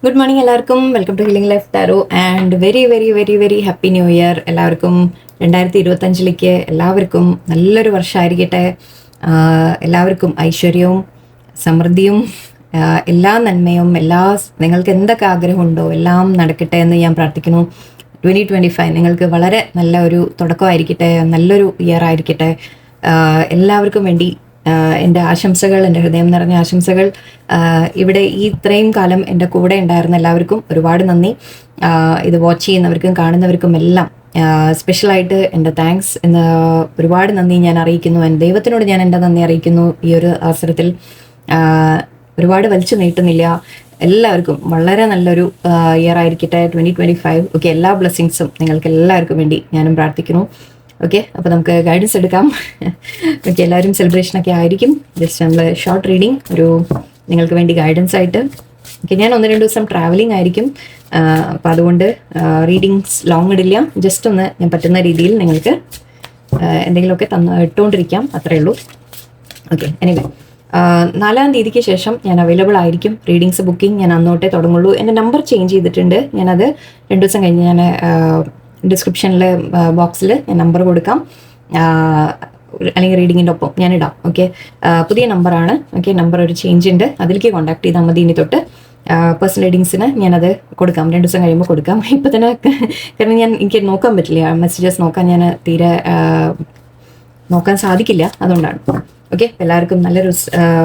Good morning എല്ലാവർക്കും. Welcome to healing life tarot and very very very very happy new year എല്ലാവർക്കും. 2025 എല്ലാവർക്കും നല്ലൊരു വർഷമായിരിക്കട്ടെ. എല്ലാവർക്കും ഐശ്വര്യവും സമൃദ്ധിയും എല്ലാ നന്മയും നിങ്ങൾക്ക് എന്തൊക്കെ ആഗ്രഹമുണ്ടോ എല്ലാം നടക്കട്ടെ എന്ന് ഞാൻ പ്രാർത്ഥിക്കുന്നു. 2025 നിങ്ങൾക്ക് വളരെ നല്ല ഒരു തുടക്കമായിരിക്കട്ടെ, നല്ലൊരു ഇയർ ആയിരിക്കട്ടെ. എല്ലാവർക്കും വേണ്ടി എൻ്റെ ആശംസകൾ, എൻ്റെ ഹൃദയം നിറഞ്ഞ ആശംസകൾ. ഇവിടെ ഈ ഇത്രയും കാലം എൻ്റെ കൂടെ ഉണ്ടായിരുന്ന എല്ലാവർക്കും ഒരുപാട് നന്ദി. ഇത് വാച്ച് ചെയ്യുന്നവർക്കും കാണുന്നവർക്കും എല്ലാം സ്പെഷ്യലായിട്ട് എൻ്റെ താങ്ക്സ് എന്ന് ഒരുപാട് നന്ദി ഞാൻ അറിയിക്കുന്നു. എൻ്റെ ദൈവത്തിനോട് ഞാൻ എൻ്റെ നന്ദി അറിയിക്കുന്നു. ഈ ഒരു അവസരത്തിൽ ഒരുപാട് വലിച്ചു നീട്ടുന്നില്ല. എല്ലാവർക്കും വളരെ നല്ലൊരു ഇയർ ആയിരിക്കട്ടെ 2025. ഓക്കെ, എല്ലാ ബ്ലെസ്സിങ്സും നിങ്ങൾക്ക് എല്ലാവർക്കും വേണ്ടി ഞാനും പ്രാർത്ഥിക്കുന്നു. ഓക്കെ, അപ്പോൾ നമുക്ക് ഗൈഡൻസ് എടുക്കാം. ഓക്കെ, എല്ലാവരും സെലിബ്രേഷനൊക്കെ ആയിരിക്കും. ജസ്റ്റ് നമ്മൾ ഷോർട്ട് റീഡിങ് നിങ്ങൾക്ക് വേണ്ടി ഗൈഡൻസ് ആയിട്ട്. ഓക്കെ, ഞാൻ 1-2 ദിവസം ട്രാവലിംഗ് ആയിരിക്കും. അപ്പോൾ അതുകൊണ്ട് റീഡിങ്സ് ലോങ് ഇടില്ല. ജസ്റ്റ് ഒന്ന് ഞാൻ പറ്റുന്ന രീതിയിൽ നിങ്ങൾക്ക് എന്തെങ്കിലുമൊക്കെ ഇട്ടുകൊണ്ടിരിക്കാം, അത്രയേ ഉള്ളൂ. ഓക്കെ, എനിവേ 4-ാം തീയതിക്ക് ശേഷം ഞാൻ അവൈലബിൾ ആയിരിക്കും. റീഡിങ്സ് ബുക്കിംഗ് ഞാൻ അന്നോട്ടേ തുടങ്ങുള്ളൂ. എൻ്റെ നമ്പർ ചേഞ്ച് ചെയ്തിട്ടുണ്ട്. ഞാനത് 2 ദിവസം കഴിഞ്ഞ് ഞാൻ ഡിസ്ക്രിപ്ഷനിൽ ബോക്സിൽ ഞാൻ നമ്പർ കൊടുക്കാം, അല്ലെങ്കിൽ റീഡിങ്ങിൻ്റെ ഒപ്പം ഞാൻ ഇടാം. ഓക്കെ, പുതിയ നമ്പറാണ്. ഓക്കെ, നമ്പർ ഒരു ചേഞ്ച് ഉണ്ട്. അതിലേക്ക് കോൺടാക്ട് ചെയ്താൽ മതി. ഇനി തൊട്ട് പേഴ്സണൽ റീഡിങ്സിന് ഞാനത് കൊടുക്കാം, 2 ദിവസം കഴിയുമ്പോൾ കൊടുക്കാം. ഇപ്പം തന്നെ, കാരണം എനിക്ക് നോക്കാൻ പറ്റില്ല, മെസ്സേജസ് നോക്കാൻ ഞാൻ തീരെ നോക്കാൻ സാധിക്കില്ല, അതുകൊണ്ടാണ്. ഓക്കെ, എല്ലാവർക്കും നല്ലൊരു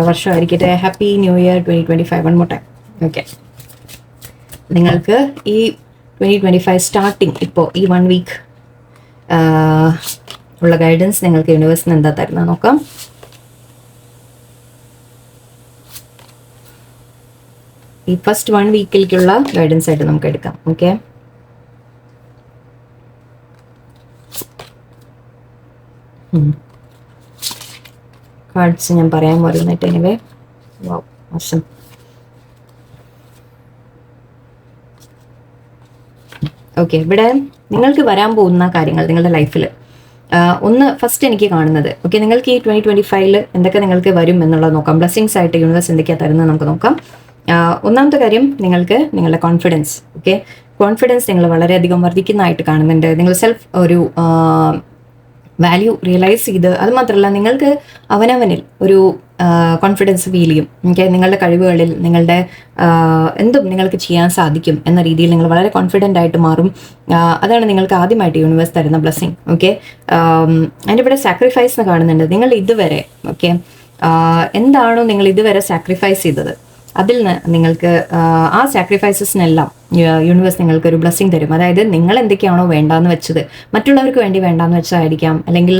വർഷമായിരിക്കട്ടെ. Happy new year 2025 one more time. Okay, നിങ്ങൾക്ക് ഈ 2025 സ്റ്റാർട്ടിങ് ഇപ്പോൾ ഈ 1 വീക്ക് ഉള്ള ഗൈഡൻസ് നിങ്ങൾക്ക് യൂണിവേഴ്സിന് എന്താ തരുന്നത് നോക്കാം. ഈ ഫസ്റ്റ് 1 വീക്കിലേക്കുള്ള ഗൈഡൻസ് ആയിട്ട് നമുക്ക് എടുക്കാം. ഓക്കെ, കാർഡ്സ് ഞാൻ പറയാൻ പോരുന്നിട്ട്. എനിവേ, മോശം. ഓക്കെ, ഇവിടെ നിങ്ങൾക്ക് വരാൻ പോകുന്ന കാര്യങ്ങൾ നിങ്ങളുടെ ലൈഫിൽ ഒന്ന് ഫസ്റ്റ് എനിക്ക് കാണുന്നത്, ഓക്കെ, നിങ്ങൾക്ക് ഈ 2025 എന്തൊക്കെ നിങ്ങൾക്ക് വരും എന്നുള്ളത് നോക്കാം. ബ്ലെസ്സിങ്സ് ആയിട്ട് യൂണിവേഴ്സ് എന്തൊക്കെയാണ് തരുന്നത് നമുക്ക് നോക്കാം. ഒന്നാമത്തെ കാര്യം, നിങ്ങൾക്ക് നിങ്ങളുടെ കോൺഫിഡൻസ്. ഓക്കെ, കോൺഫിഡൻസ് നിങ്ങൾ വളരെയധികം വർദ്ധിക്കുന്നതായിട്ട് കാണുന്നുണ്ട്. നിങ്ങൾ സെൽഫ് ഒരു വാല്യൂ റിയലൈസ് ചെയ്ത്, അത് മാത്രമല്ല നിങ്ങൾക്ക് അവനവനിൽ ഒരു കോൺഫിഡൻസ് ഫീൽ ചെയ്യും. ഓക്കെ, നിങ്ങളുടെ കഴിവുകളിൽ നിങ്ങളുടെ എന്തും നിങ്ങൾക്ക് ചെയ്യാൻ സാധിക്കും എന്ന രീതിയിൽ നിങ്ങൾ വളരെ കോൺഫിഡൻ്റ് ആയിട്ട് മാറും. അതാണ് നിങ്ങൾക്ക് ആദ്യമായിട്ട് യൂണിവേഴ്സ് തരുന്ന ബ്ലെസ്സിങ്. ഓക്കെ, അതിൻ്റെ ഇവിടെ സാക്രിഫൈസ് എന്ന് കാണുന്നുണ്ട്. നിങ്ങൾ ഇതുവരെ, ഓക്കെ, എന്താണോ നിങ്ങൾ ഇതുവരെ സാക്രിഫൈസ് ചെയ്തത്, അതിൽ നിന്ന് നിങ്ങൾക്ക് ആ സാക്രിഫൈസസിനെല്ലാം യൂണിവേഴ്സ് നിങ്ങൾക്ക് ഒരു ബ്ലെസ്സിങ് തരും. അതായത് നിങ്ങൾ എന്തൊക്കെയാണോ വേണ്ടാന്ന് വെച്ചത്, മറ്റുള്ളവർക്ക് വേണ്ടി വേണ്ടാന്ന് വെച്ചതായിരിക്കാം, അല്ലെങ്കിൽ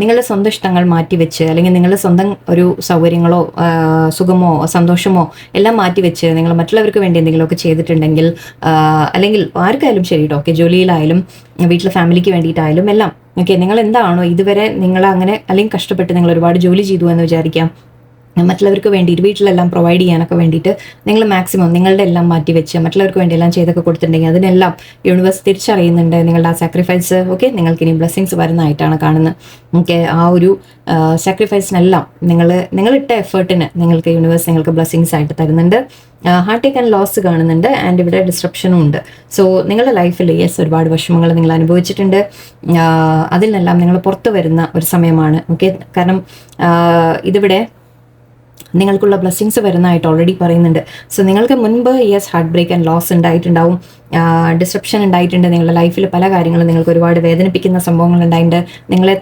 നിങ്ങളുടെ സ്വന്തം ഇഷ്ടങ്ങൾ മാറ്റിവെച്ച്, അല്ലെങ്കിൽ നിങ്ങളുടെ സ്വന്തം ഒരു സൗകര്യങ്ങളോ സുഖമോ സന്തോഷമോ എല്ലാം മാറ്റിവെച്ച് നിങ്ങൾ മറ്റുള്ളവർക്ക് വേണ്ടി എന്തെങ്കിലുമൊക്കെ ചെയ്തിട്ടുണ്ടെങ്കിൽ, അല്ലെങ്കിൽ ആർക്കായാലും ശരി കേട്ടോ, ഓക്കെ, ജോലിയിലായാലും വീട്ടിലെ ഫാമിലിക്ക് വേണ്ടിയിട്ടായാലും എല്ലാം, ഓക്കെ, നിങ്ങൾ എന്താണോ ഇതുവരെ നിങ്ങൾ അങ്ങനെ അല്ലെങ്കിൽ കഷ്ടപ്പെട്ട് നിങ്ങൾ ഒരുപാട് ജോലി ചെയ്തു എന്ന് വിചാരിക്കാം, മറ്റുള്ളവർക്ക് വേണ്ടിയിട്ട് വീട്ടിലെല്ലാം പ്രൊവൈഡ് ചെയ്യാനൊക്കെ വേണ്ടിയിട്ട് നിങ്ങൾ മാക്സിമം നിങ്ങളുടെ എല്ലാം മാറ്റി വെച്ച് മറ്റുള്ളവർക്ക് വേണ്ടി എല്ലാം ചെയ്തൊക്കെ കൊടുത്തിട്ടുണ്ടെങ്കിൽ അതിനെല്ലാം യൂണിവേഴ്സ് തിരിച്ചറിയുന്നുണ്ട് നിങ്ങളുടെ ആ സാക്രിഫൈസ്. ഓക്കെ, നിങ്ങൾക്ക് ഇനി ബ്ലെസ്സിങ്സ് വരുന്നതായിട്ടാണ് കാണുന്നത്. ഓക്കെ, ആ ഒരു സാക്രിഫൈസിനെല്ലാം നിങ്ങളിട്ട എഫേർട്ടിന് നിങ്ങൾക്ക് യൂണിവേഴ്സ് നിങ്ങൾക്ക് ബ്ലെസ്സിങ്സ് ആയിട്ട് തരുന്നുണ്ട്. ഹാർട്ട് ടേക്ക് ആൻഡ് ലോസ് കാണുന്നുണ്ട്. ആൻഡ് ഇവിടെ ഡിസ്ട്രപ്ഷനും ഉണ്ട്. സോ നിങ്ങളുടെ ലൈഫിൽ ഒരുപാട് വിഷമങ്ങൾ നിങ്ങൾ അനുഭവിച്ചിട്ടുണ്ട്. അതിൽ നിന്നെല്ലാം നിങ്ങൾ പുറത്തു വരുന്ന ഒരു സമയമാണ്. ഓക്കെ, കാരണം ഇതിവിടെ നിങ്ങൾക്കുള്ള ബ്ലെസ്സിങ്സ് വരുന്നതായിട്ട് ഓൾറെഡി പറയുന്നുണ്ട്. സോ നിങ്ങൾക്ക് മുൻപ് ഹാർട്ട് ബ്രേക്ക് ആൻഡ് ലോസ് ഉണ്ടായിട്ടുണ്ടാവും, ഡിസ്ട്രപ്ഷൻ ഉണ്ടായിട്ടുണ്ട്. നിങ്ങളുടെ ലൈഫിൽ പല കാര്യങ്ങളും നിങ്ങൾക്ക് ഒരുപാട് വേദനിപ്പിക്കുന്ന സംഭവങ്ങൾ ഉണ്ടായിട്ടുണ്ട്. നിങ്ങളെ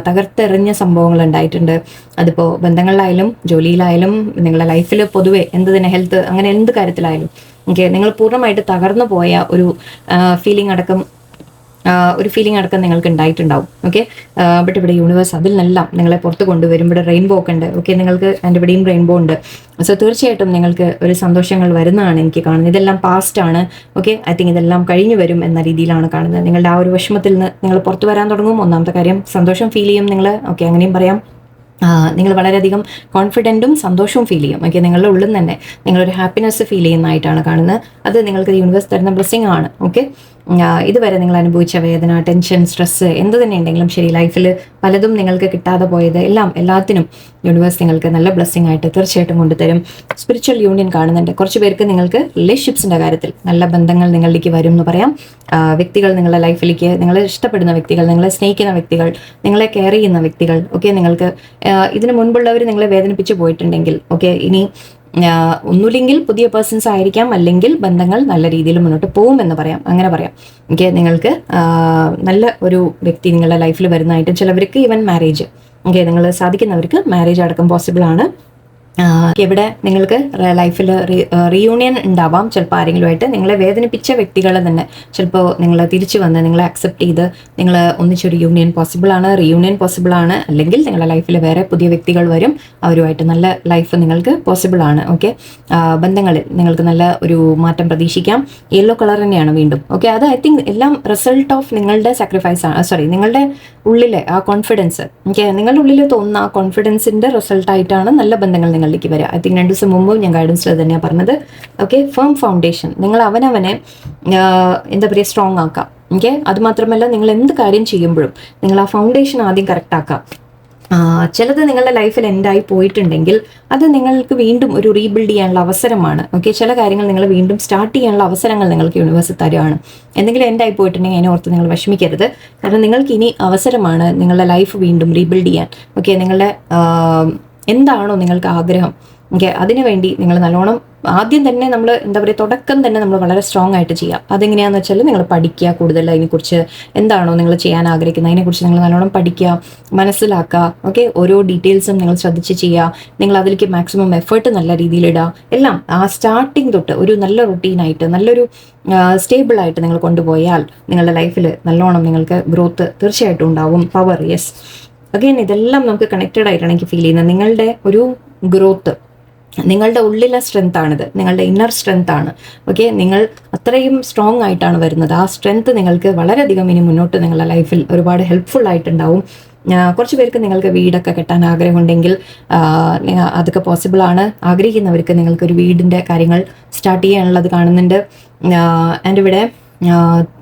തകർത്തെറിഞ്ഞ സംഭവങ്ങൾ ഉണ്ടായിട്ടുണ്ട്. അതിപ്പോൾ ബന്ധങ്ങളിലായാലും ജോലിയിലായാലും നിങ്ങളുടെ ലൈഫിൽ പൊതുവെ തന്നെ ഹെൽത്ത്, അങ്ങനെ എന്ത് കാര്യത്തിലായാലും ഓക്കെ, നിങ്ങൾ പൂർണ്ണമായിട്ട് തകർന്നു പോയ ഒരു ഫീലിംഗ് അടക്കം നിങ്ങൾക്ക് ഉണ്ടായിട്ടുണ്ടാവും. ഓക്കെ, ബട്ട് ഇവിടെ യൂണിവേഴ്സ് അതിൽ നിന്നെല്ലാം നിങ്ങളെ പുറത്ത് കൊണ്ടുവരും. ഇവിടെ റെയിൻബോ ഒക്കെ ഉണ്ട്. ഓക്കെ, നിങ്ങൾക്ക് എൻ്റെ ഇവിടെയും റെയിൻബോ ഉണ്ട്. സോ തീർച്ചയായിട്ടും നിങ്ങൾക്ക് ഒരു സന്തോഷങ്ങൾ വരുന്നതാണ് എനിക്ക് കാണുന്നത്. ഇതെല്ലാം പാസ്റ്റ് ആണ്. ഓക്കെ, ഐ തിങ്ക് ഇതെല്ലാം കഴിഞ്ഞു വരും എന്ന രീതിയിലാണ് കാണുന്നത്. നിങ്ങളുടെ ആ ഒരു വിഷമത്തിൽ നിന്ന് നിങ്ങൾ പുറത്തു വരാൻ തുടങ്ങും. ഒന്നാമത്തെ കാര്യം, സന്തോഷം ഫീൽ ചെയ്യും നിങ്ങൾ. ഓക്കെ, അങ്ങനെയും പറയാം. നിങ്ങൾ വളരെയധികം കോൺഫിഡൻറ്റും സന്തോഷവും ഫീൽ ചെയ്യും. ഓക്കെ, നിങ്ങളുടെ ഉള്ളിൽ തന്നെ നിങ്ങളൊരു ഹാപ്പിനെസ് ഫീൽ ചെയ്യുന്നതായിട്ടാണ് കാണുന്നത്. അത് നിങ്ങൾക്ക് യൂണിവേഴ്സ് തരുന്ന ബ്ലെസ്സിങ് ആണ്. ഓക്കെ, ഇതുവരെ നിങ്ങൾ അനുഭവിച്ച വേദന, ടെൻഷൻ, സ്ട്രെസ്സ് എന്ത് തന്നെ ഉണ്ടെങ്കിലും ശരി, ലൈഫിൽ പലതും നിങ്ങൾക്ക് കിട്ടാതെ പോയത് എല്ലാത്തിനും യൂണിവേഴ്സ് നിങ്ങൾക്ക് നല്ല ബ്ലെസ്സിങ് ആയിട്ട് തീർച്ചയായിട്ടും കൊണ്ടുതരും. സ്പിരിച്വൽ യൂണിയൻ കാണുന്നുണ്ട്. കുറച്ച് പേർക്ക് നിങ്ങൾക്ക് റിലേഷൻഷിപ്സിന്റെ കാര്യത്തിൽ നല്ല ബന്ധങ്ങൾ നിങ്ങളിലേക്ക് വരും എന്ന് പറയാം. വ്യക്തികൾ നിങ്ങളുടെ ലൈഫിലേക്ക്, നിങ്ങളെ ഇഷ്ടപ്പെടുന്ന വ്യക്തികൾ, നിങ്ങളെ സ്നേഹിക്കുന്ന വ്യക്തികൾ, നിങ്ങളെ കെയർ ചെയ്യുന്ന വ്യക്തികൾ, ഓക്കെ, നിങ്ങൾക്ക് ഇതിനു മുൻപുള്ളവർ നിങ്ങളെ വേദനിപ്പിച്ച് പോയിട്ടുണ്ടെങ്കിൽ, ഓക്കെ, ഇനി ഒന്നുമില്ലെങ്കിൽ പുതിയ പേഴ്സൺസ് ആയിരിക്കാം, അല്ലെങ്കിൽ ബന്ധങ്ങൾ നല്ല രീതിയിൽ മുന്നോട്ട് പോകുമെന്ന് പറയാം, അങ്ങനെ പറയാം. ഓക്കെ, നിങ്ങൾക്ക് നല്ല ഒരു വ്യക്തി നിങ്ങളുടെ ലൈഫിൽ വരുന്നതായിട്ട്, ചിലവർക്ക് ഈവൻ മാരേജ്, ഓക്കെ, നിങ്ങൾ സാധിക്കുന്നവർക്ക് മാരേജ് അടക്കം പോസിബിൾ ആണ്. ഇവിടെ നിങ്ങൾക്ക് ലൈഫിൽ റീയൂണിയൻ ഉണ്ടാവാം. ചിലപ്പോൾ ആരെങ്കിലുമായിട്ട് നിങ്ങളെ വേദനിപ്പിച്ച വ്യക്തികളെ തന്നെ ചിലപ്പോൾ നിങ്ങൾ തിരിച്ചു വന്ന് നിങ്ങളെ അക്സെപ്റ്റ് ചെയ്ത് നിങ്ങൾ ഒന്നിച്ചൊരു യൂണിയൻ പോസിബിൾ ആണ്, റീയൂണിയൻ പോസിബിൾ ആണ്. അല്ലെങ്കിൽ നിങ്ങളുടെ ലൈഫിൽ വേറെ പുതിയ വ്യക്തികൾ വരും, അവരുമായിട്ട് നല്ല ലൈഫ് നിങ്ങൾക്ക് പോസിബിൾ ആണ്. ഓക്കെ, ബന്ധങ്ങളിൽ നിങ്ങൾക്ക് നല്ല ഒരു മാറ്റം പ്രതീക്ഷിക്കാം. യെല്ലോ കളർ തന്നെയാണ് വീണ്ടും. ഓക്കെ, അത് ഐ തിങ്ക് എല്ലാം റിസൾട്ട് ഓഫ് നിങ്ങളുടെ സാക്രിഫൈസ് ആണ്, സോറി, നിങ്ങളുടെ ഉള്ളിലെ ആ കോൺഫിഡൻസ്, ഓക്കെ, നിങ്ങളുടെ ഉള്ളിൽ തോന്നുന്ന ആ കോൺഫിഡൻസിന്റെ റിസൾട്ടായിട്ടാണ് നല്ല ബന്ധങ്ങൾ നിങ്ങളിലേക്ക് വരിക. ഐ തിങ്ക് 2 ദിവസം മുമ്പും ഞാൻ ഗൈഡൻസിൽ തന്നെയാണ് പറഞ്ഞത്. ഓക്കെ, ഫേം ഫൗണ്ടേഷൻ, നിങ്ങൾ അവനവനെ എന്താ പറയുക, സ്ട്രോങ് ആക്കാം. ഓക്കെ, അതുമാത്രമല്ല നിങ്ങൾ എന്ത് കാര്യം ചെയ്യുമ്പോഴും നിങ്ങൾ ആ ഫൗണ്ടേഷൻ ആദ്യം കറക്റ്റ് ആക്കാം. ചിലത് നിങ്ങളുടെ ലൈഫിൽ എൻഡായി പോയിട്ടുണ്ടെങ്കിൽ അത് നിങ്ങൾക്ക് വീണ്ടും ഒരു റീബിൽഡ് ചെയ്യാനുള്ള അവസരമാണ്. ഓക്കെ, ചില കാര്യങ്ങൾ നിങ്ങൾ വീണ്ടും സ്റ്റാർട്ട് ചെയ്യാനുള്ള അവസരങ്ങൾ നിങ്ങൾക്ക് യൂണിവേഴ്സ് തരുവാണ്. എന്തെങ്കിലും എൻഡായി പോയിട്ടുണ്ടെങ്കിൽ അതിനെ ഓർത്ത് നിങ്ങൾ വിഷമിക്കരുത്. കാരണം നിങ്ങൾക്ക് ഇനി അവസരമാണ് നിങ്ങളുടെ ലൈഫ് വീണ്ടും റീബിൽഡ് ചെയ്യാൻ. ഓക്കെ, നിങ്ങളുടെ എന്താണോ നിങ്ങൾക്ക് ആഗ്രഹം, ഓക്കെ, അതിനുവേണ്ടി നിങ്ങൾ നല്ലോണം ആദ്യം തന്നെ നമ്മൾ എന്താ പറയുക, തുടക്കം തന്നെ നമ്മൾ വളരെ സ്ട്രോങ് ആയിട്ട് ചെയ്യാം. അതെങ്ങനെയാണെന്ന് വെച്ചാൽ നിങ്ങൾ പഠിക്കുക, കൂടുതൽ അതിനെക്കുറിച്ച് എന്താണോ നിങ്ങൾ ചെയ്യാൻ ആഗ്രഹിക്കുന്നത് അതിനെക്കുറിച്ച് നിങ്ങൾ നല്ലോണം പഠിക്കുക, മനസ്സിലാക്കുക. ഓക്കെ, ഓരോ ഡീറ്റെയിൽസും നിങ്ങൾ ശ്രദ്ധിച്ച് ചെയ്യുക. നിങ്ങൾ അതിലേക്ക് മാക്സിമം എഫേർട്ട് നല്ല രീതിയിൽ ഇടുക. എല്ലാം ആ സ്റ്റാർട്ടിങ് തൊട്ട് ഒരു നല്ല റുട്ടീനായിട്ട്, നല്ലൊരു സ്റ്റേബിളായിട്ട് നിങ്ങൾ കൊണ്ടുപോയാൽ നിങ്ങളുടെ ലൈഫിൽ നല്ലോണം നിങ്ങൾക്ക് ഗ്രോത്ത് തീർച്ചയായിട്ടും ഉണ്ടാവും. പവർ, യെസ്, അഗൈൻ ഇതെല്ലാം നമുക്ക് കണക്റ്റഡ് ആയിട്ടാണ് എനിക്ക് ഫീൽ ചെയ്യുന്നത്. നിങ്ങളുടെ ഒരു ഗ്രോത്ത് നിങ്ങളുടെ ഉള്ളിലെ സ്ട്രെങ്ത് ആണിത്, നിങ്ങളുടെ ഇന്നർ സ്ട്രെങ്ത് ആണ്. ഓക്കെ, നിങ്ങൾ അത്രയും സ്ട്രോങ് ആയിട്ടാണ് വരുന്നത്. ആ സ്ട്രെങ്ത് നിങ്ങൾക്ക് വളരെയധികം ഇനി മുന്നോട്ട് നിങ്ങളുടെ ലൈഫിൽ ഒരുപാട് ഹെൽപ്ഫുൾ ആയിട്ടുണ്ടാവും. കുറച്ച് പേർക്ക് നിങ്ങൾക്ക് വീടൊക്കെ കെട്ടാൻ ആഗ്രഹമുണ്ടെങ്കിൽ അതൊക്കെ പോസിബിൾ ആണ്. ആഗ്രഹിക്കുന്നവർക്ക് നിങ്ങൾക്കൊരു വീടിൻ്റെ കാര്യങ്ങൾ സ്റ്റാർട്ട് ചെയ്യാനുള്ളത് കാണുന്നുണ്ട്. ആൻഡ് ഇവിടെ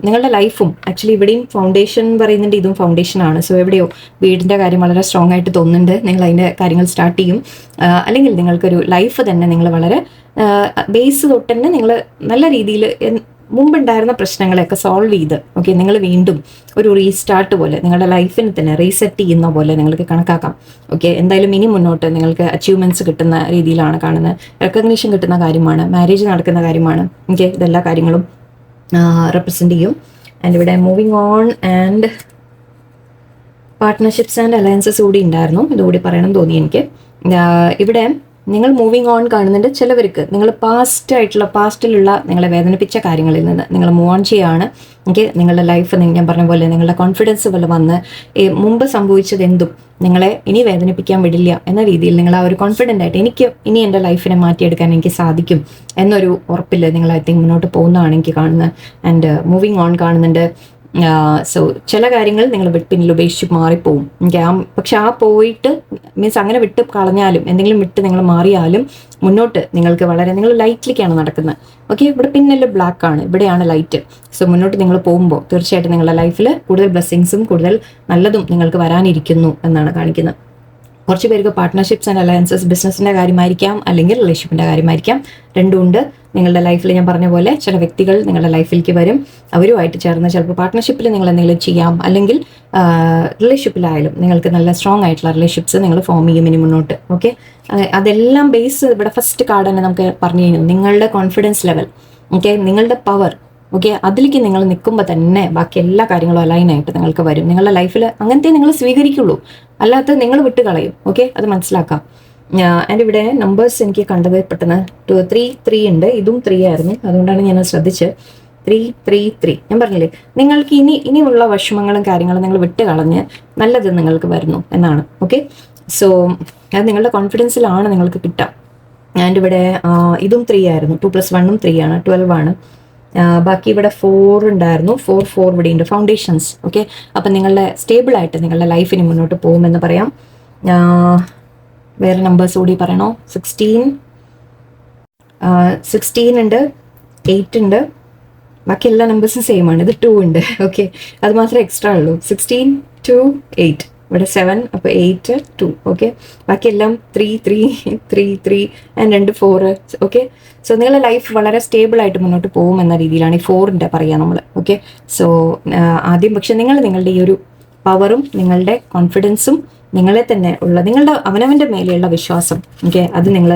നിങ്ങളുടെ ലൈഫും ആക്ച്വലി ഇവിടെയും ഫൗണ്ടേഷൻ പറയുന്നുണ്ട്, ഇതും ഫൗണ്ടേഷനാണ്. സോ എവിടെയോ വീടിൻ്റെ കാര്യം വളരെ സ്ട്രോങ് ആയിട്ട് തോന്നുന്നുണ്ട്. നിങ്ങൾ അതിൻ്റെ കാര്യങ്ങൾ സ്റ്റാർട്ട് ചെയ്യും. അല്ലെങ്കിൽ നിങ്ങൾക്കൊരു ലൈഫ് തന്നെ നിങ്ങൾ വളരെ ബേസ് തൊട്ട് തന്നെ നിങ്ങൾ നല്ല രീതിയിൽ മുമ്പുണ്ടായിരുന്ന പ്രശ്നങ്ങളെയൊക്കെ സോൾവ് ചെയ്ത്, ഓക്കെ, നിങ്ങൾ വീണ്ടും ഒരു റീസ്റ്റാർട്ട് പോലെ നിങ്ങളുടെ ലൈഫിനെ തന്നെ റീസെറ്റ് ചെയ്യുന്ന പോലെ നിങ്ങൾക്ക് കണക്കാക്കാം. ഓക്കെ, എന്തായാലും ഇനി മുന്നോട്ട് നിങ്ങൾക്ക് അച്ചീവ്മെൻറ്റ്സ് കിട്ടുന്ന രീതിയിലാണ് കാണുന്നത്. റെക്കഗ്നീഷൻ കിട്ടുന്ന കാര്യമാണ്, മാരേജ് നടക്കുന്ന കാര്യമാണ്. ഓക്കെ, ഇതെല്ലാ കാര്യങ്ങളും റെപ്രസെൻ്റ് ചെയ്യും. ആൻഡ് ഇവിടെ moving on and partnerships and alliances കൂടി ഉണ്ടായിരുന്നു, ഇതുകൂടി പറയണം തോന്നി എനിക്ക്. ഇവിടെ നിങ്ങൾ മൂവിങ് ഓൺ കാണുന്നുണ്ട്. ചിലവർക്ക് നിങ്ങൾ പാസ്റ്റിലുള്ള നിങ്ങളെ വേദനിപ്പിച്ച കാര്യങ്ങളിൽ നിന്ന് നിങ്ങൾ മൂവ് ഓൺ ചെയ്യുകയാണ്. ഓക്കെ, നിങ്ങളുടെ ലൈഫ് ഞാൻ പറഞ്ഞ പോലെ നിങ്ങളുടെ കോൺഫിഡൻസ് പോലെ വന്ന് മുമ്പ് സംഭവിച്ചത് എന്തും നിങ്ങളെ ഇനി വേദനിപ്പിക്കാൻ വിടില്ല എന്ന രീതിയിൽ നിങ്ങൾ ആ ഒരു കോൺഫിഡൻ്റ് ആയിട്ട് എനിക്ക് ഇനി എൻ്റെ ലൈഫിനെ മാറ്റിയെടുക്കാൻ എനിക്ക് സാധിക്കും എന്നൊരു ഉറപ്പിൽ നിങ്ങൾ ഐ തിങ്ക് മുന്നോട്ട് പോകുന്നതാണ് എനിക്ക് കാണുന്നത്. ആൻഡ് മൂവിങ് ഓൺ കാണുന്നുണ്ട്. സോ ചില കാര്യങ്ങൾ നിങ്ങൾ പിന്നിൽ ഉപേക്ഷിച്ച് മാറിപ്പോവും. പക്ഷെ ആ പോയിട്ട് മീൻസ് അങ്ങനെ വിട്ട് കളഞ്ഞാലും എന്തെങ്കിലും വിട്ട് നിങ്ങൾ മാറിയാലും മുന്നോട്ട് നിങ്ങൾക്ക് വളരെ നിങ്ങൾ ലൈറ്റിലേക്കാണ് നടക്കുന്നത്. ഓക്കെ, ഇവിടെ പിന്നിൽ ബ്ലാക്ക് ആണ്, ഇവിടെയാണ് ലൈറ്റ്. സോ മുന്നോട്ട് നിങ്ങൾ പോകുമ്പോൾ തീർച്ചയായിട്ടും നിങ്ങളുടെ ലൈഫിൽ കൂടുതൽ ബ്ലെസ്സിങ്സും കൂടുതൽ നല്ലതും നിങ്ങൾക്ക് വരാനിരിക്കുന്നു എന്നാണ് കാണിക്കുന്നത്. കുറച്ച് പേർക്ക് പാർട്ട്ണർഷിപ്സ് ആൻഡ് അലയൻസസ് ബിസിനസ്സിൻ്റെ കാര്യമായിരിക്കാം, അല്ലെങ്കിൽ റിലേഷൻഷിപ്പിൻ്റെ കാര്യമായിരിക്കാം. രണ്ടും ഉണ്ട് നിങ്ങളുടെ ലൈഫിൽ. ഞാൻ പറഞ്ഞ പോലെ ചില വ്യക്തികൾ നിങ്ങളുടെ ലൈഫിലേക്ക് വരും, അവരുമായിട്ട് ചേർന്ന് ചിലപ്പോൾ പാർട്ട്ണർഷിപ്പിൽ നിങ്ങൾ എന്തെങ്കിലും ചെയ്യാം, അല്ലെങ്കിൽ റിലേഷൻഷിപ്പിലായാലും നിങ്ങൾക്ക് നല്ല സ്ട്രോങ് ആയിട്ടുള്ള റിലേഷൻഷിപ്സ് നിങ്ങൾ ഫോം ചെയ്യും ഇനി മുന്നോട്ട്. ഓക്കെ, അതെല്ലാം ബേസ് ഇവിടെ ഫസ്റ്റ് കാർഡ് തന്നെ നമുക്ക് പറഞ്ഞു കഴിഞ്ഞു. നിങ്ങളുടെ കോൺഫിഡൻസ് ലെവൽ, ഓക്കെ, നിങ്ങളുടെ പവർ, ഓക്കെ, അതിലേക്ക് നിങ്ങൾ നിൽക്കുമ്പോൾ തന്നെ ബാക്കി എല്ലാ കാര്യങ്ങളും അലൈനായിട്ട് നിങ്ങൾക്ക് വരും. നിങ്ങളുടെ ലൈഫിൽ അങ്ങനത്തെ നിങ്ങൾ സ്വീകരിക്കുള്ളൂ, അല്ലാത്ത നിങ്ങൾ വിട്ട് കളയും. ഓക്കെ, അത് മനസ്സിലാക്കാം. ആൻഡ് ഇവിടെ നമ്പേഴ്സ് എനിക്ക് കണ്ടത് പെട്ടെന്ന് 3 ഉണ്ട്, ഇതും 3 ആയിരുന്നു, അതുകൊണ്ടാണ് ഞാൻ ശ്രദ്ധിച്ച് 3 ഞാൻ പറഞ്ഞില്ലേ, നിങ്ങൾക്ക് ഇനിയുള്ള വിഷമങ്ങളും കാര്യങ്ങളും നിങ്ങൾ വിട്ട് കളഞ്ഞ് നല്ലത് നിങ്ങൾക്ക് വരുന്നു എന്നാണ്. ഓക്കെ, സോ അത് നിങ്ങളുടെ കോൺഫിഡൻസിലാണ് നിങ്ങൾക്ക് കിട്ടുക. ആൻഡ് ഇവിടെ ഇതും 3 ആയിരുന്നു, 2+1 3 ആണ്, 12 ആണ്. ബാക്കി ഇവിടെ 4 ഉണ്ടായിരുന്നു, 4 ഇവിടെ ഉണ്ട്, ഫൗണ്ടേഷൻസ്. ഓക്കെ, അപ്പം നിങ്ങളുടെ സ്റ്റേബിളായിട്ട് നിങ്ങളുടെ ലൈഫിന് മുന്നോട്ട് പോകുമെന്ന് പറയാം. വേറെ നമ്പേഴ്സ് കൂടി പറയണോ? 16 ഉണ്ട്, 8 ഉണ്ട്, ബാക്കി എല്ലാ നമ്പേഴ്സും സെയിം ആണ്. ഇത് 2 ഉണ്ട്. ഓക്കെ, അത് മാത്രമേ എക്സ്ട്രാ ഉള്ളൂ. 16, 2, 8. ഇവിടെ 7, അപ്പോൾ 8, 2. ഓക്കെ, ബാക്കിയെല്ലാം 3, 3, 3, 3 ആൻഡ് 2, 4. ഓക്കെ, സോ നിങ്ങളുടെ ലൈഫ് വളരെ സ്റ്റേബിൾ ആയിട്ട് മുന്നോട്ട് പോകും എന്ന രീതിയിലാണ് ഈ 4ൻ്റെ പറയുക നമ്മൾ. ഓക്കെ, സോ ആദ്യം പക്ഷെ നിങ്ങളുടെ ഈ ഒരു പവറും നിങ്ങളുടെ കോൺഫിഡൻസും നിങ്ങളെ തന്നെ ഉള്ള നിങ്ങളുടെ അവനവൻ്റെ മേലെയുള്ള വിശ്വാസം, ഓക്കെ, അത് നിങ്ങൾ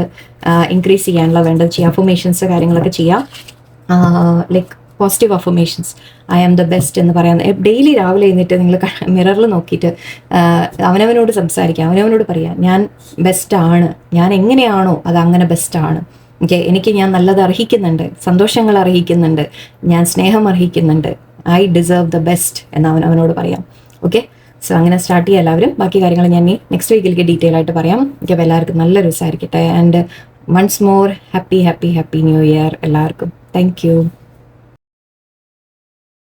ഇൻക്രീസ് ചെയ്യാനുള്ള വേണ്ടത് ചെയ്യുക. അഫർമേഷൻസ് കാര്യങ്ങളൊക്കെ ചെയ്യുക. Like positive affirmations. I am the best എന്ന് പറയാൻ ഡെയിലി രാവിലെ എഴുന്നേറ്റ് നിങ്ങൾ മിററിൽ നോക്കിയിട്ട് അവനവനോട് സംസാരിക്കുക, അവനവനോട് പറയുക, ഞാൻ ബെസ്റ്റാണ്, ഞാൻ എങ്ങനെയാണോ അത് അങ്ങനെ ബെസ്റ്റാണ്. ഓക്കെ, ഞാൻ നല്ലത് അർഹിക്കുന്നുണ്ട്, സന്തോഷങ്ങൾ അർഹിക്കുന്നുണ്ട്, ഞാൻ സ്നേഹം അർഹിക്കുന്നുണ്ട്, ഐ ഡിസേർവ് ദ ബെസ്റ്റ് എന്ന് അവനോട് പറയാം. ഓക്കെ, സോ അങ്ങനെ സ്റ്റാർട്ട് ചെയ്യുക എല്ലാവരും. ബാക്കി കാര്യങ്ങൾ ഞാൻ നെക്സ്റ്റ് വീക്കിലേക്ക് ഡീറ്റെയിൽ ആയിട്ട് പറയാം. ഓക്കെ, അപ്പോൾ എല്ലാവർക്കും നല്ല ദിവസമായിരിക്കട്ടെ. And once more happy new year എല്ലാവർക്കും. Thank U.